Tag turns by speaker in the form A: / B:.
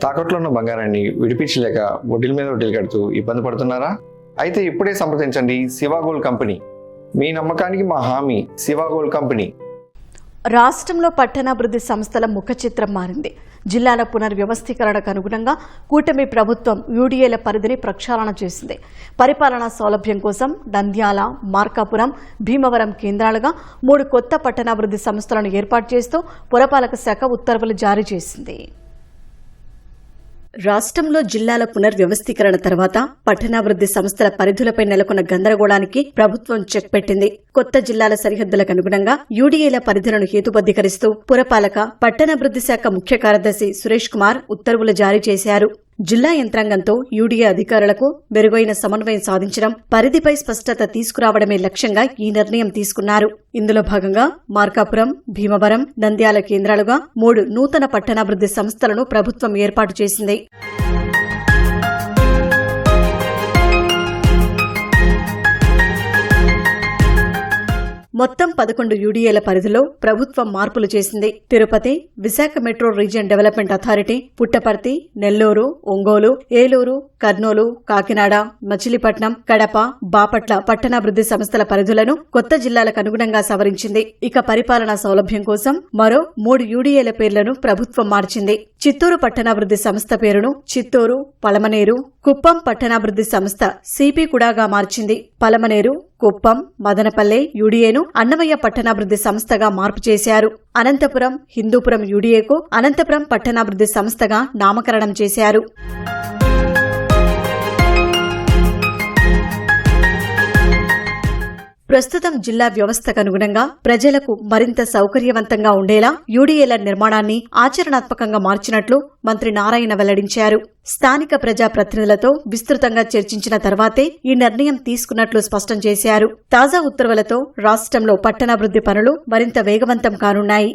A: తాకట్లో ఉన్న బంగారాన్ని విడిపించలేక వడ్డీల మీద వడ్డీలు కడుతూ ఇబ్బంది పడుతున్నారా? అయితే ఇప్పుడే సంప్రదించండి శివ గోల్డ్ కంపెనీ. మీ నమ్మకానికి మా హామీ శివ గోల్డ్ కంపెనీ.
B: రాష్ట్రంలో పట్టణాభివృద్ధి సంస్థల ముఖ చిత్రం మారింది. జిల్లాల పునర్వ్యవస్థీకరణకు అనుగుణంగా కూటమి ప్రభుత్వం యూడీఏల పరిధిని ప్రక్షాళన చేసింది. పరిపాలనా సౌలభ్యం కోసం నంద్యాల, మార్కాపురం, భీమవరం కేంద్రాలుగా 3 కొత్త పట్టణాభివృద్ధి సంస్థలను ఏర్పాటు చేస్తూ పురపాలక శాఖ ఉత్తర్వులు జారీ చేసింది. రాష్ట్రంలో జిల్లాల పునర్వ్యవస్థీకరణ తర్వాత పట్టణాభివృద్ధి సంస్థల పరిధులపై నెలకొన్న గందరగోళానికి ప్రభుత్వం చెక్ పెట్టింది. కొత్త జిల్లాల సరిహద్దులకు అనుగుణంగా యూడీఏల పరిధులను హేతుబద్దీకరిస్తూ పురపాలక, పట్టణాభివృద్ధి శాఖ ముఖ్య కార్యదర్శి సురేష్ కుమార్ ఉత్తర్వులు జారీ చేశారు. జిల్లా యంత్రాంగంతో యూడీఏ అధికారులకు మెరుగైన సమన్వయం సాధించడం, పరిధిపై స్పష్టత తీసుకురావడమే లక్ష్యంగా ఈ నిర్ణయం తీసుకున్నారు. ఇందులో భాగంగా మార్కాపురం, భీమవరం, నంద్యాల కేంద్రాలుగా 3 నూతన పట్టణాభివృద్ధి సంస్థలను ప్రభుత్వం ఏర్పాటు చేసింది. మొత్తం 11 యూడీఏల పరిధిలో ప్రభుత్వం మార్పులు చేసింది. Tirupati, Visakha metro region development authority, Puttaparthi, Nellore, Ongole, Eluru, Kurnool, Kakinada, Machilipatnam, Kadapa, Bapatla పట్టణాభివృద్ధి సంస్థల పరిధులను కొత్త జిల్లాలకు అనుగుణంగా సవరించింది. ఇక పరిపాలనా సౌలభ్యం కోసం మరో 3 యూడీఏల పేర్లను ప్రభుత్వం మార్చింది. చిత్తూరు పట్టణాభివృద్ధి సంస్థ పేరును చిత్తూరు, పలమనేరు, కుప్పం పట్టణాభివృద్ధి సంస్థ సిపి కుడాగా మార్చింది. పలమనేరు, కుప్పం, మదనపల్లె యూడీఏను అన్నమయ్య పట్టణాభివృద్ధి సంస్థగా మార్పు చేశారు. అనంతపురం, హిందూపురం యూడీఏకు అనంతపురం పట్టణాభివృద్ధి సంస్థగా నామకరణం చేశారు. ప్రస్తుతం జిల్లా వ్యవస్థకు అనుగుణంగా ప్రజలకు మరింత సౌకర్యవంతంగా ఉండేలా యూడీఏల నిర్మాణాన్ని ఆచరణాత్మకంగా మార్చినట్లు మంత్రి నారాయణ వెల్లడించారు. స్థానిక ప్రజాప్రతినిధులతో విస్తృతంగా చర్చించిన తర్వాతే ఈ నిర్ణయం తీసుకున్నట్లు స్పష్టం చేశారు. తాజా ఉత్తర్వులతో రాష్ట్రంలో పట్టణాభివృద్ధి పనులు మరింత వేగవంతం కానున్నాయి.